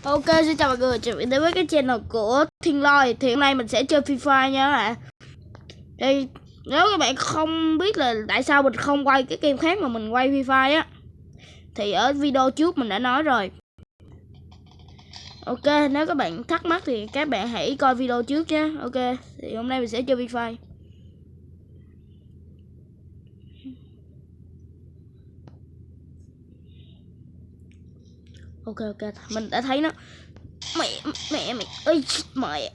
Ok, xin chào mọi người, trở về đến với cái channel của Thiên Lôi. Thì hôm nay mình sẽ chơi Free Fire nha các bạn. Thì nếu các bạn không biết là tại sao mình không quay cái game khác mà mình quay Free Fire á, thì ở video trước mình đã nói rồi. Ok, nếu các bạn thắc mắc thì các bạn hãy coi video trước nhé. Ok, thì hôm nay mình sẽ chơi Free Fire. Ok, mình đã thấy nó. Mẹ ơi, mẹ.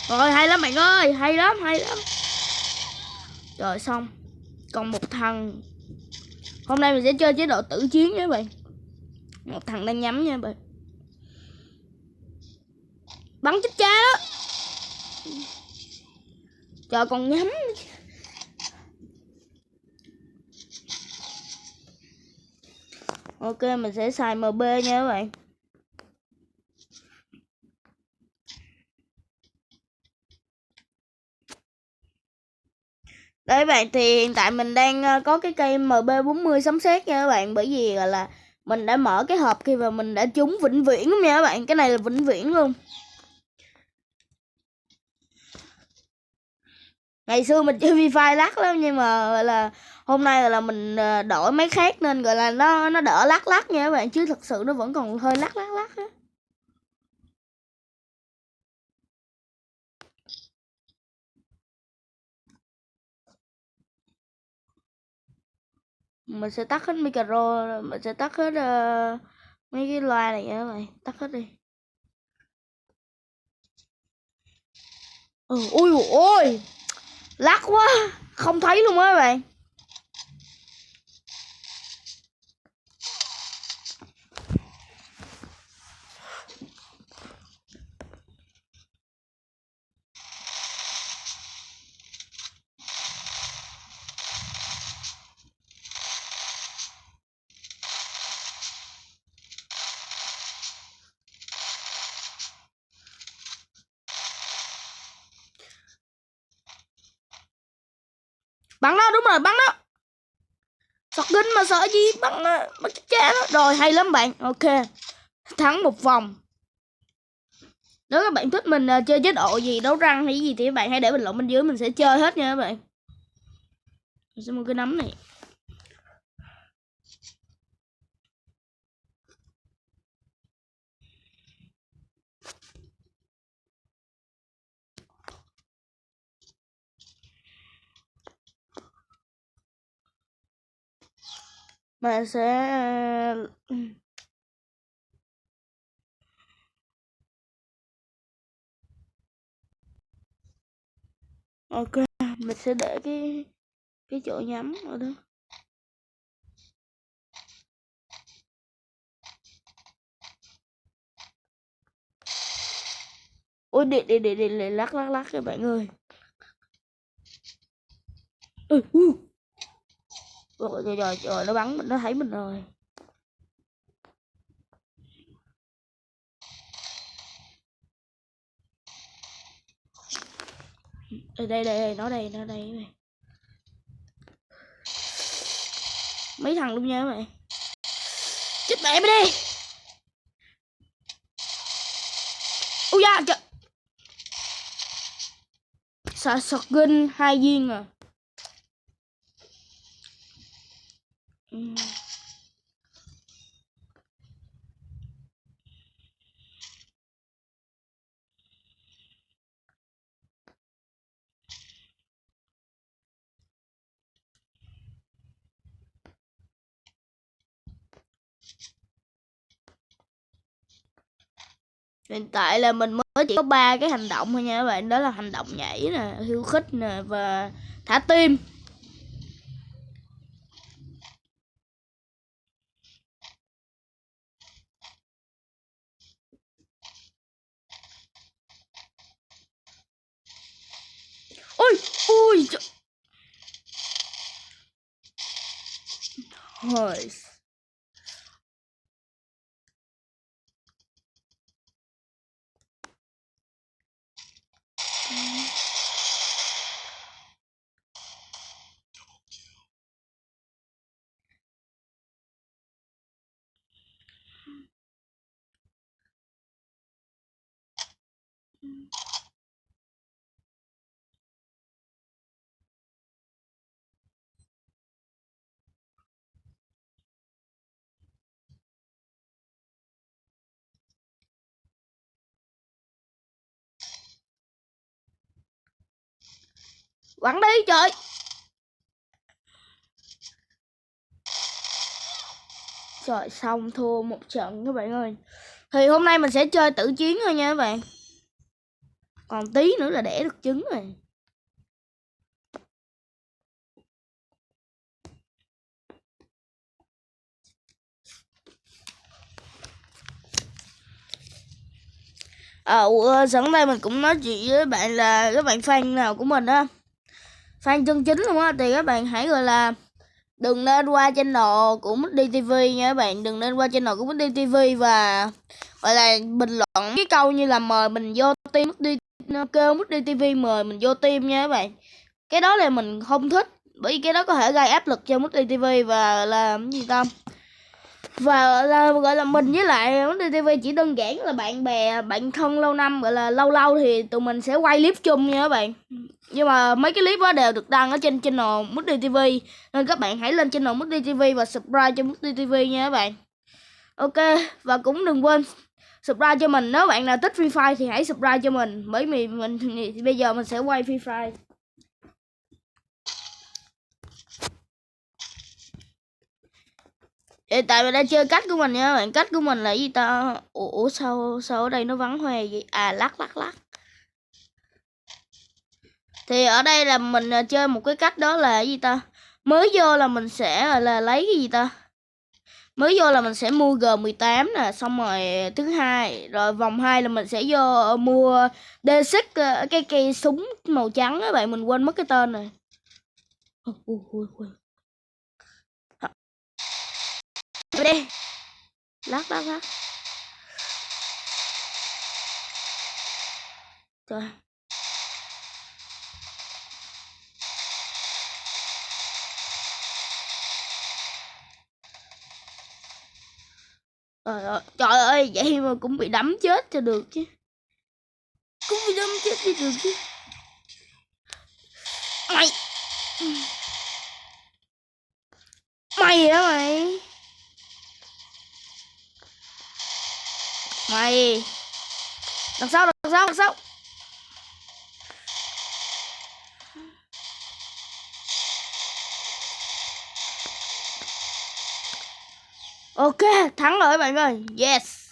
Rồi, hay lắm bạn ơi, hay lắm. Rồi xong. Còn một thằng. Hôm nay mình sẽ chơi chế độ tử chiến nha các bạn. Một thằng đang nhắm nha các bạn. Bắn chết cha đó. Trời, còn nhắm. Ok, mình sẽ xài MB nha các bạn. Đấy các bạn, thì hiện tại mình đang có cái cây MB40 sấm sét nha các bạn. Bởi vì gọi là mình đã mở cái hộp kia và mình đã trúng vĩnh viễn luôn nha các bạn. Cái này là vĩnh viễn luôn. Ngày xưa mình chơi Free Fire lắc lắm, nhưng mà gọi là hôm nay gọi là mình đổi máy khác nên gọi là nó đỡ lắc nha các bạn, chứ thật sự nó vẫn còn hơi lắc á. Mình sẽ tắt hết micro, mình sẽ tắt hết mấy cái loa này nha các bạn, tắt hết đi. Ui ôi, lắc quá, không thấy luôn á các bạn. Bắn nó, đúng rồi, bắn nó. Shotgun mà sợ gì, bắn chết cha đó. Rồi, hay lắm bạn. Ok, thắng một vòng. Nếu các bạn thích mình chơi chế độ gì, đấu răng hay gì thì các bạn hãy để bình luận bên dưới, mình sẽ chơi hết nha các bạn. Mình sẽ mua cái nấm này. Mình sẽ ok, mình sẽ để cái chỗ nhắm ở đó. Ôi, để lắc các bạn ơi. Rồi, nó bắn mình, nó thấy mình rồi. Đây, nó đây này. Mấy thằng luôn nha các bạn. Chết mẹ mày đi. Ui da, trời. Shotgun 2 viên à. Hiện tại là mình mới chỉ có 3 cái hành động thôi nha các bạn. Đó là hành động nhảy nè, khiêu khích nè và thả tim. Ui trời. Hồi Bắn đi trời. Rồi xong thua một trận các bạn ơi. Thì hôm nay mình sẽ chơi tử chiến thôi nha các bạn. Còn tí nữa là đẻ được trứng rồi. Sẵn đây mình cũng nói chuyện với bạn là các bạn fan nào của mình á, fan chân chính luôn á, thì các bạn hãy gọi là đừng nên qua channel của Muddy TV nha các bạn, đừng nên qua channel của Muddy TV và gọi là bình luận cái câu như là mời mình vô team Muddy, kêu Muddy TV mời mình vô team nha các bạn. Cái đó là mình không thích, bởi vì cái đó có thể gây áp lực cho Muddy TV và là cái gì ta, và là gọi là mình với lại Muddy TV chỉ đơn giản là bạn bè bạn thân lâu năm, gọi là lâu lâu thì tụi mình sẽ quay clip chung nha các bạn. Nhưng mà mấy cái clip đó đều được đăng ở trên channel Muddy TV, nên các bạn hãy lên channel Muddy TV và subscribe cho Muddy TV nha các bạn. Ok, và cũng đừng quên subscribe cho mình, nếu bạn nào thích Free Fire thì hãy subscribe cho mình, bởi vì mình thì bây giờ mình sẽ quay Free Fire. Hiện tại mình đang chơi cách của mình nha các bạn. Cách của mình là gì ta? Ủa sao ở đây nó vắng hoe vậy? À lắc. Thì ở đây là mình chơi một cái cách đó là gì ta? Mới vô là mình sẽ là lấy cái gì ta? Mới vô là mình sẽ mua G18 nè, xong rồi thứ hai, rồi vòng 2 là mình sẽ vô mua D6, cái cây súng màu trắng á bạn, mình quên mất cái tên rồi. Đi. Lắc. Trời. Trời ơi, vậy mà cũng bị đấm chết cho được chứ. Cũng bị đấm chết cho được chứ. Mày hả mày? Mày. Đằng sau. Ok, thắng rồi các bạn ơi. Yes.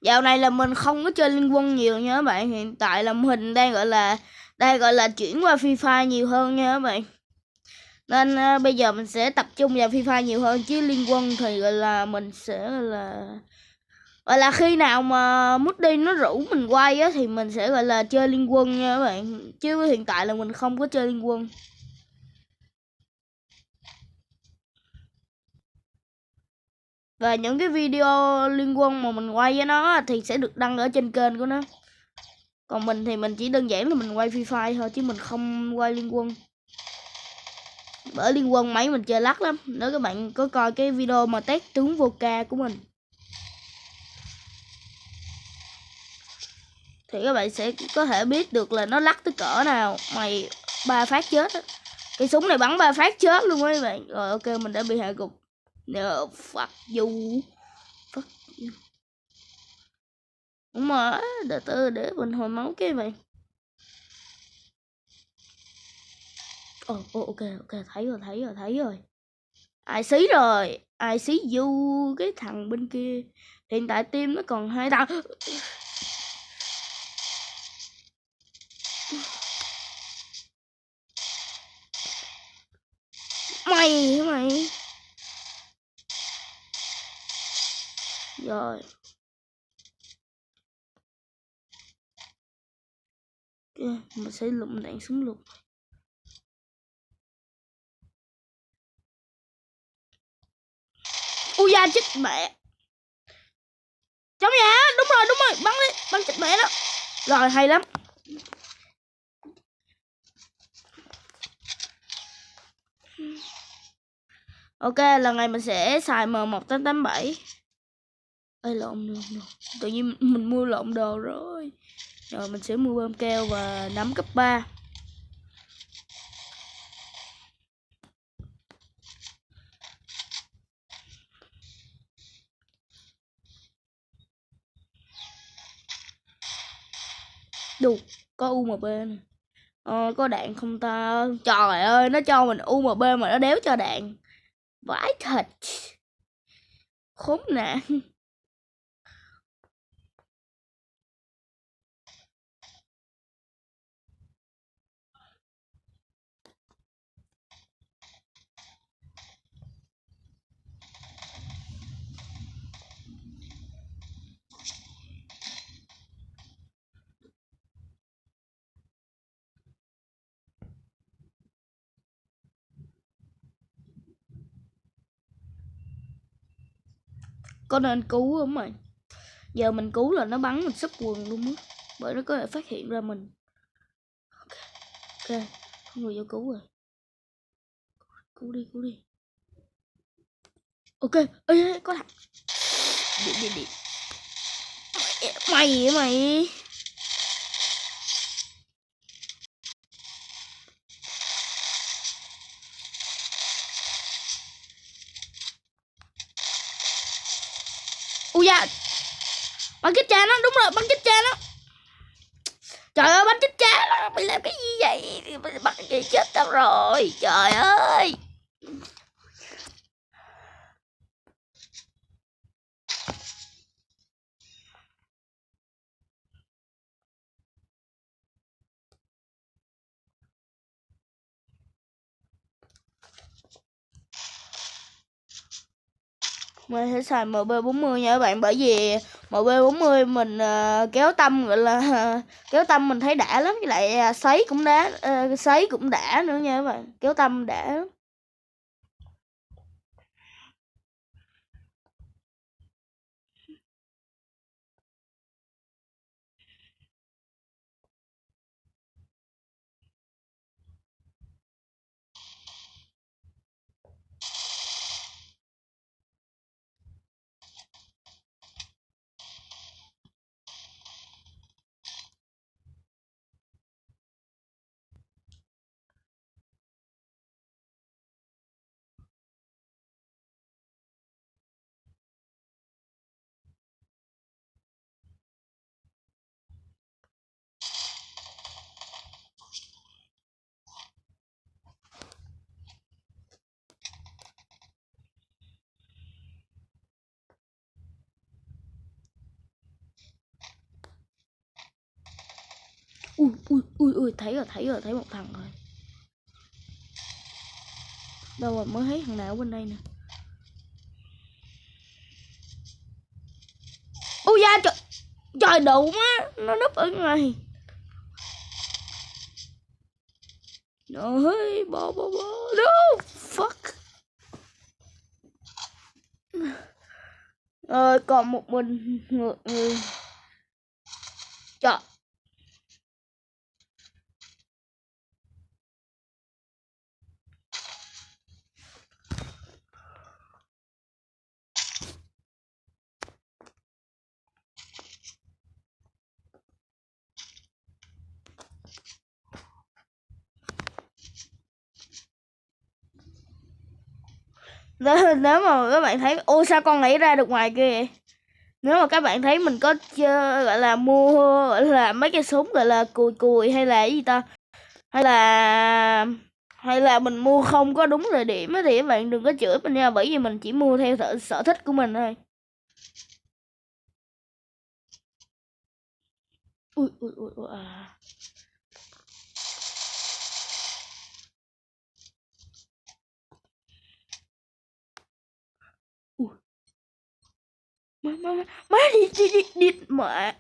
Dạo này là mình không có chơi Liên Quân nhiều nha các bạn. Hiện tại là mình đang gọi là chuyển qua Free Fire nhiều hơn nha các bạn. Nên bây giờ mình sẽ tập trung vào Free Fire nhiều hơn, chứ Liên Quân thì gọi là mình sẽ gọi là khi nào mà Muddy nó rủ mình quay á thì mình sẽ gọi là chơi Liên Quân nha các bạn. Chứ hiện tại là mình không có chơi Liên Quân. Và những cái video Liên Quân mà mình quay với nó thì sẽ được đăng ở trên kênh của nó. Còn mình thì mình chỉ đơn giản là mình quay Free Fire thôi, chứ mình không quay Liên Quân. Bởi Liên Quân máy mình chơi lắc lắm. Nếu các bạn có coi cái video mà test tướng Voca của mình thì các bạn sẽ có thể biết được là nó lắc tới cỡ nào. Mày 3 phát chết á. Cái súng này bắn 3 phát chết luôn á các bạn. Rồi ok, mình đã bị hạ gục. No, fuck you. Fuck you. Đúng rồi, để mình hồi máu cái bạn. Ok, thấy rồi. Ai xí du cái thằng bên kia. Hiện tại team nó còn 2 thằng. Mày. Rồi. Mình sẽ lụm đạn súng lục. Ui da chết mẹ. Trong nhà, đúng rồi, bắn đi, bắn chết mẹ đó. Rồi hay lắm. Ok, lần này mình sẽ xài M1887. Ê lộn. Tự nhiên mình mua lộn đồ rồi. Rồi mình sẽ mua bơm keo và nắm cấp 3. Đù, có UMP nè. Có đạn không ta? Trời ơi, nó cho mình UMP mà nó đéo cho đạn. Vãi thật. Khốn nạn. Có nên cứu không mày? Giờ mình cứu là nó bắn mình sấp quần luôn á. Bởi nó có thể phát hiện ra mình. Ok, không người vô cứu rồi. Cứu đi, cứu đi. Ok, ê, có thằng. Đi. Mày vậy mày. Ui da. Bắn chết cha nó, đúng rồi, bắn chết cha nó. Trời ơi, bắn chết cha nó. Mày làm cái gì vậy? Mày bắn gì chết tao rồi. Trời ơi. Mình sẽ xài MB40 nha các bạn. Bởi vì MB40 mình kéo tâm gọi là kéo tâm mình thấy đã lắm. Với lại sấy cũng đã, sấy cũng đã nữa nha các bạn. Kéo tâm đã lắm. Ui, thấy một thằng rồi. Đâu rồi, mới thấy thằng nào ở bên đây nè. Ui da, trời đụng á, nó núp ở ngoài. Ơi, bỏ, no, fuck. Rồi, còn một mình người. Trời. Nếu mà các bạn thấy, ô sao con nảy ra được ngoài kia vậy? Nếu mà các bạn thấy mình có chơi, gọi là mua, gọi là mấy cái súng gọi là cùi hay là cái gì ta, hay là mình mua không có đúng thời điểm thì các bạn đừng có chửi mình nha, bởi vì mình chỉ mua theo sở thích của mình thôi. Ui à. Ui. Má đi mà.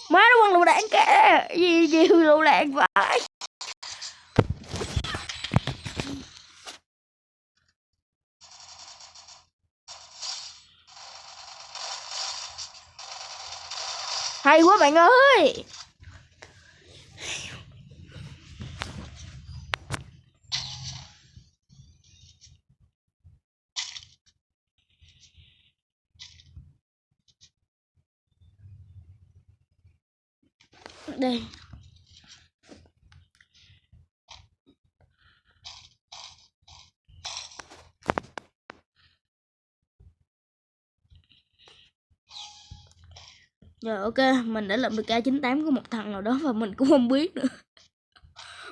Má nó quăng lựu đạn kìa. Gì lựu đạn vậy? Hay quá bạn ơi. Đây. Rồi ok, mình đã lượm được K98 của một thằng nào đó và mình cũng không biết nữa.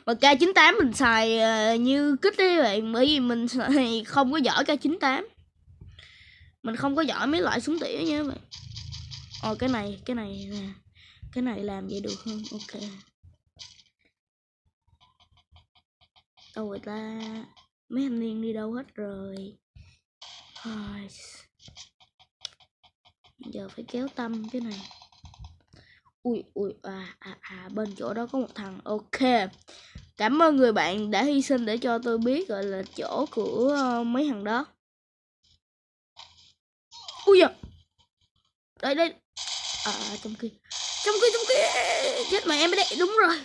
Mà K98 mình xài như kích đấy bạn, bởi vì mình xài không có giỏi K98. Mình không có giỏi mấy loại súng tỉa nha bạn. Cái này nè. Cái này làm vậy được không? Ok. Đâu người ta? Mấy thanh niên đi đâu hết rồi? Giờ phải kéo tâm cái này. Ui bên chỗ đó có một thằng. Ok. Cảm ơn người bạn đã hy sinh để cho tôi biết gọi là chỗ của mấy thằng đó. Ui da. Đây. Trong kia. Chết mẹ em đấy, đúng rồi.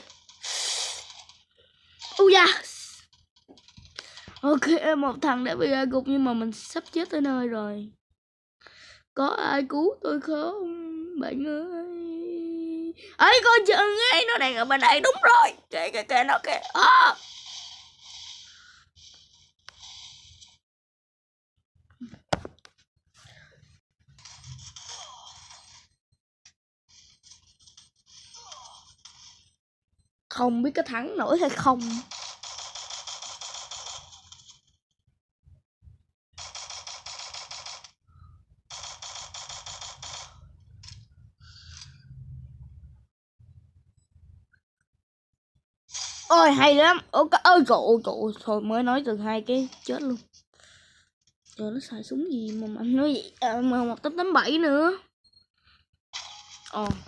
Ui da. Ok, một thằng đã bị gục nhưng mà mình sắp chết tới nơi rồi. Có ai cứu tôi không bạn ơi? Ấy con chừng ấy, nó đang ở bên đây, đúng rồi. Kìa nó kìa. Không biết có thắng nổi hay không. Ôi hay lắm. Ôi trời ơi, thôi mới nói từ 2 cái chết luôn. Trời, nó xài súng gì mà mạnh nói vậy? M1887 nữa.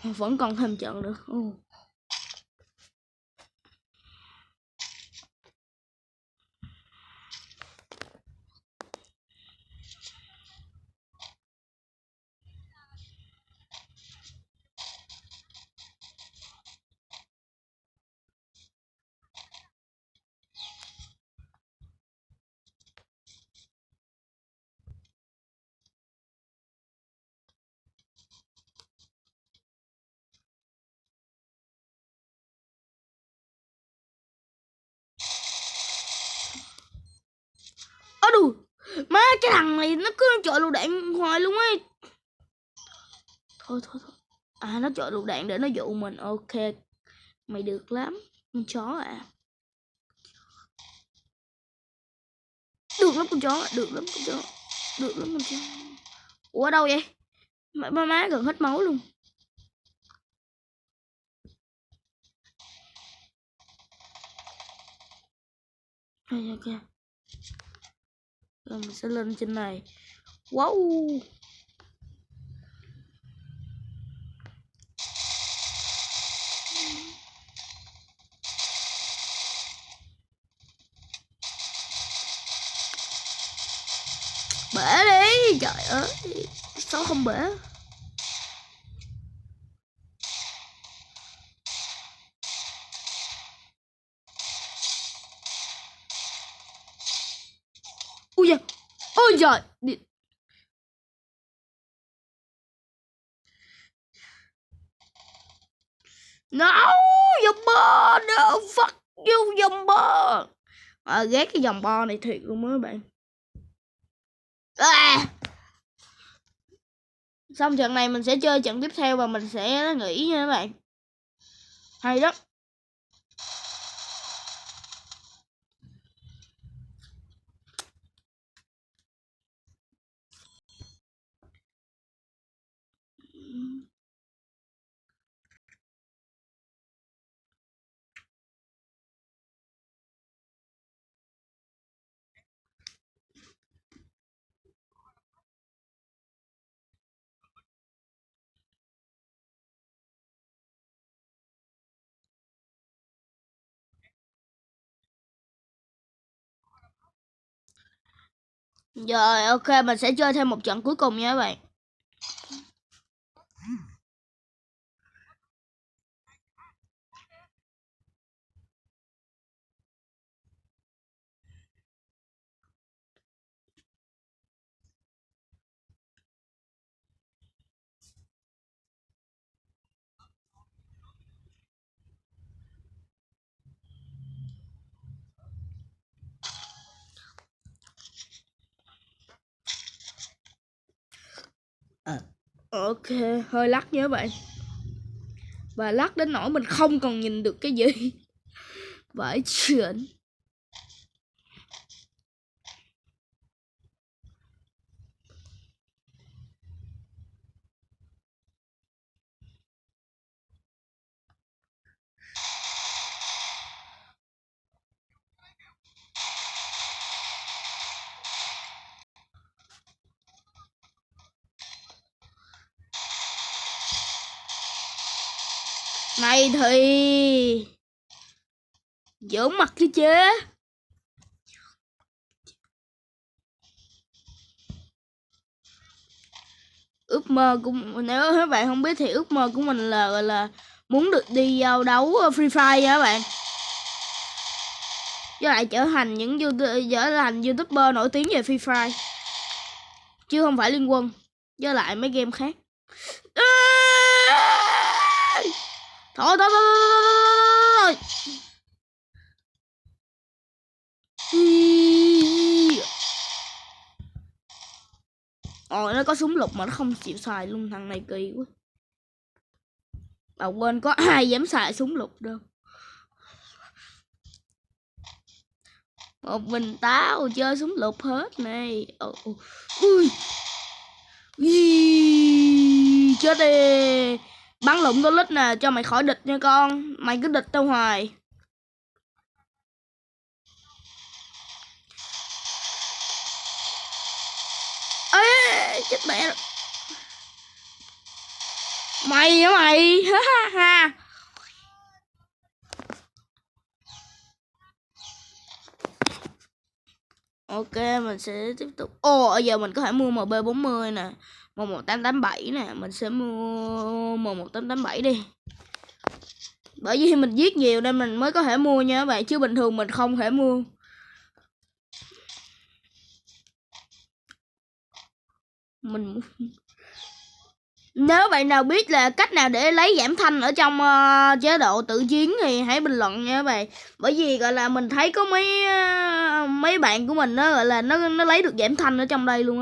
Vẫn còn thêm trận được. Đù, má cái thằng này nó cứ chọi lựu đạn hoài luôn ấy. Thôi. Nó chọi lựu đạn để nó dụ mình. Ok, mày được lắm con chó à. Được lắm con chó. Ủa ở đâu vậy? Má gần hết máu luôn. Ok. Rồi mình sẽ lên trên này. Wow. Bể đi. Trời ơi, sao không bể? Ui da. Ôi trời. No, Zombo, no, fuck you Zombo. Ghét cái dòng bo này thiệt luôn á bạn. Xong trận này mình sẽ chơi trận tiếp theo và mình sẽ nghỉ nha các bạn. Hay lắm. Rồi ok, mình sẽ chơi thêm một trận cuối cùng nha các bạn. Ok, hơi lắc nha các bạn. Và lắc đến nỗi mình không còn nhìn được cái gì. Vãi chuyện. Này thì giỡn mặt chứ chế. Ước mơ của nếu các bạn không biết thì ước mơ của mình là gọi là muốn được đi giao đấu Free Fire nha các bạn. Với lại trở thành YouTuber nổi tiếng về Free Fire. Chứ không phải Liên Quân. Với lại mấy game khác. Thôi. Ôi nó có súng lục mà nó không chịu xài luôn, thằng này kỳ quá. Bà quên có ai dám xài súng lục đâu. Một mình tao chơi súng lục hết này. Ui. Chết đi. Bắn lụng tôi lít nè, cho mày khỏi địch nha con. Mày cứ địch tao hoài. Ê, chết mẹ. Mày hả mày? Ha. Ok, mình sẽ tiếp tục. Ở giờ mình có thể mua MB40 nè, 11887 nè, mình sẽ mua 11887 đi. Bởi vì mình giết nhiều nên mình mới có thể mua nha các bạn, chứ bình thường mình không thể mua. Nếu bạn nào biết là cách nào để lấy giảm thanh ở trong chế độ tự chiến thì hãy bình luận nha các bạn. Bởi vì gọi là mình thấy có mấy bạn của mình nó gọi là nó lấy được giảm thanh ở trong đây luôn á.